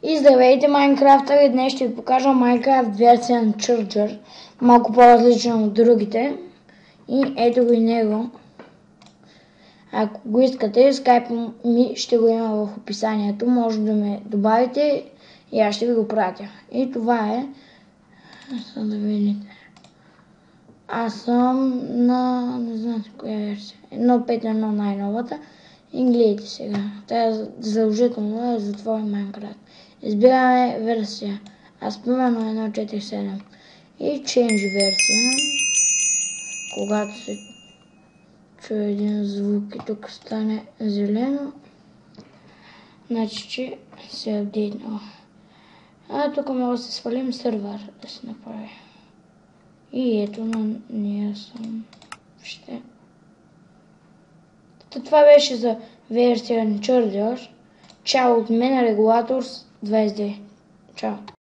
И здравейте, Майнкрафтъри! Днес ще ви покажа Minecraft версия на Charger, малко по-различен от другите. И ето го и него. Ако го искате, скайп ми ще го има в описанието, може да ме добавите и аз ще ви го пратя. И това е, да видите. Аз съм на, не знам коя версия, 1.5.1 най-новата. И гледайте сега, тя задължително е да затворим Minecraft. Избираме версия. Аз примерно 1.4.7 и Change версия. Когато се чуе един звук и тук стане зелено, значи че се е апдейтнало. А тук може да се свалим сервер да се направи. И ето на ние съм. Ще. Това беше за версия на Charger. Чао от мен, Регулатор 22. Чао!